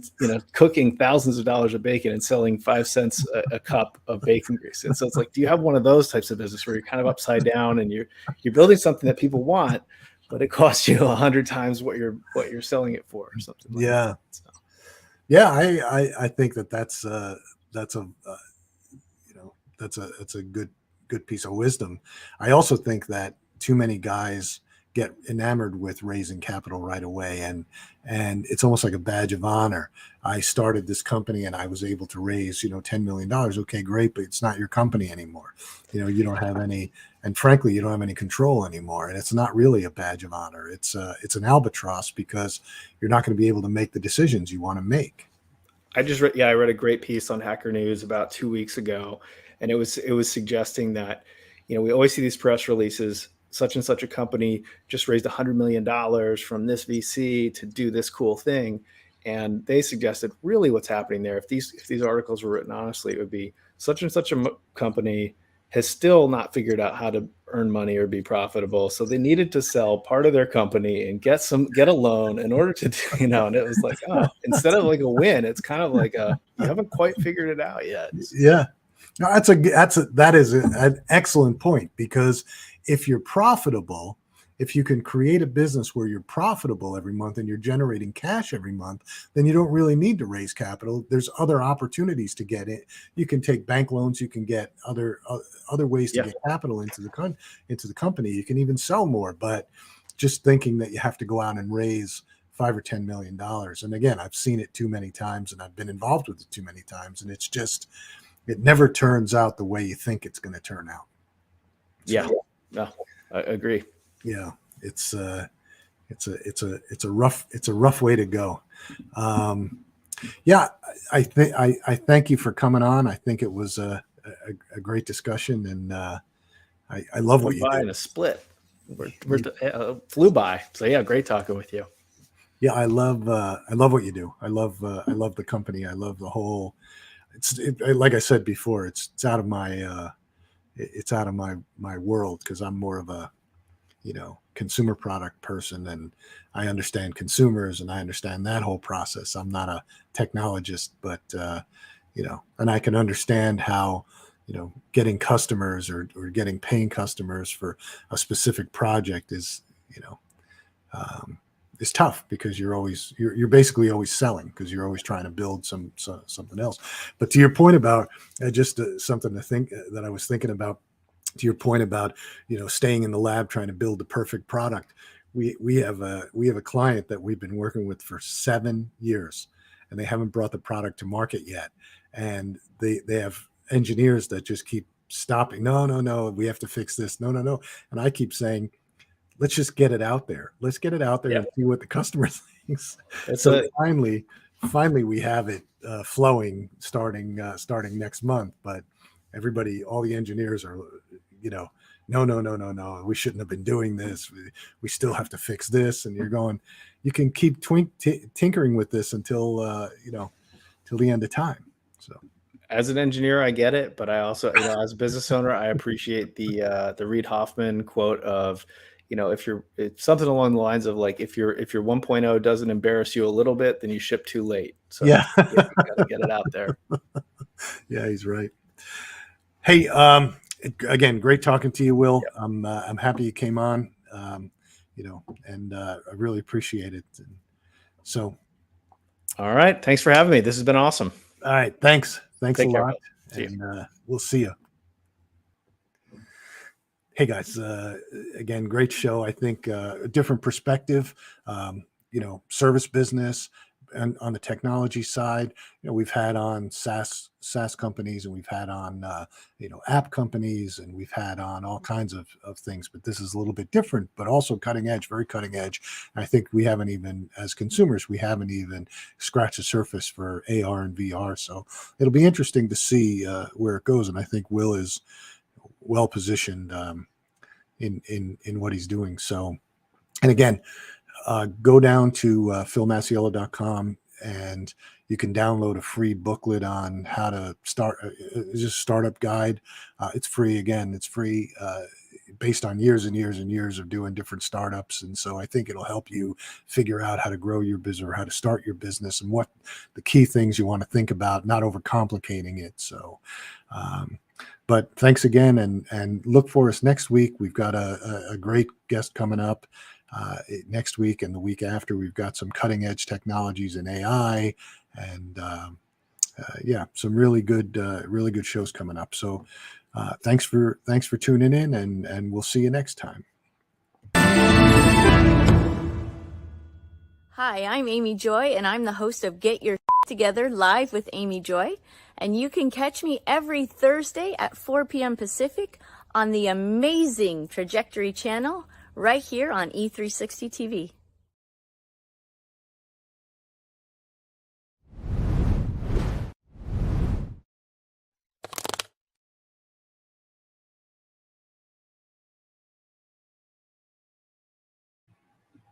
cooking thousands of dollars of bacon and selling 5 cents a cup of bacon grease. And so it's like, do you have one of those types of business where you're kind of upside down and you're building something that people want, but it costs you 100 times what you're selling it for, or something like that. So. Yeah, I think that's a good piece of wisdom. I also think that too many guys get enamored with raising capital right away, and it's almost like a badge of honor. I started this company and I was able to raise $10 million. Okay, great, but it's not your company anymore. You don't have any, and frankly, you don't have any control anymore. And it's not really a badge of honor. It's an albatross, because you're not going to be able to make the decisions you want to make. I read a great piece on Hacker News about 2 weeks ago, and it was suggesting that, we always see these press releases, such and such a company just raised $100 million from this VC to do this cool thing. And they suggested really what's happening there, if these articles were written honestly, it would be such and such a company has still not figured out how to earn money or be profitable. So they needed to sell part of their company and get a loan in order to do, and it was like, oh, instead of like a win, it's kind of like you haven't quite figured it out yet. Yeah. No, that is an excellent point, because if you're profitable, if you can create a business where you're profitable every month and you're generating cash every month, then you don't really need to raise capital. There's other opportunities to get it. You can take bank loans. You can get other ways to get capital into the company. You can even sell more. But just thinking that you have to go out and raise $5 or $10 million, and again, I've seen it too many times, and I've been involved with it too many times, and it's just, it never turns out the way you think it's going to turn out. So, no, I agree. Yeah, it's a rough way to go. I thank you for coming on. I think it was a great discussion, and I love what you did. In a split, flew by. So yeah, great talking with you. Yeah, I love what you do. I love the company. I love the whole. Like I said before, it's out of my my world, because I'm more of a consumer product person, and I understand consumers and I understand that whole process. I'm not a technologist, but and I can understand how getting customers or getting paying customers for a specific project is is tough, because you're basically always selling, because you're always trying to build something else. But to your point about just something to think that I was thinking about, to your point about staying in the lab trying to build the perfect product, we have a client that we've been working with for 7 years, and they haven't brought the product to market yet, and they have engineers that just keep stopping. No, we have to fix this. No, and I keep saying, let's just get it out there. Let's get it out there and see what the customer thinks. So finally we have it flowing starting next month. But everybody, all the engineers are, no. We shouldn't have been doing this. We still have to fix this. And you're going, you can keep tinkering with this until till the end of time. So. As an engineer, I get it, but I also, as a business owner, I appreciate the Reid Hoffman quote of, it's something along the lines of like, if your 1.0 doesn't embarrass you a little bit, then you ship too late. So yeah, you gotta get it out there. Yeah, he's right. Hey, again, great talking to you, Will. Yep. I'm happy you came on, and I really appreciate it. And so, all right, thanks for having me. This has been awesome. All right, thanks a lot, and we'll see you. Hey guys, again, great show. I think a different perspective, service business, and on the technology side, we've had on SaaS companies, and we've had on app companies, and we've had on all kinds of things. But this is a little bit different, but also cutting edge, very cutting edge. And I think we haven't even, as consumers, we haven't even scratched the surface for AR and VR. So it'll be interesting to see where it goes. And I think Will is well positioned in what he's doing. So, and again, go down to philmasiello.com and you can download a free booklet on how to start just startup guide. It's free. Again, it's free, based on years and years and years of doing different startups. And so I think it'll help you figure out how to grow your business or how to start your business and what the key things you want to think about, not overcomplicating it. So, but thanks again, and look for us next week. We've got a great guest coming up next week, and the week after we've got some cutting edge technologies in AI, and some really good shows coming up. So thanks for tuning in, and we'll see you next time. Hi, I'm Amy Joy, and I'm the host of Get Your Together Live with Amy Joy. And you can catch me every Thursday at 4 p.m. Pacific on the amazing Trajectory channel right here on E360 TV.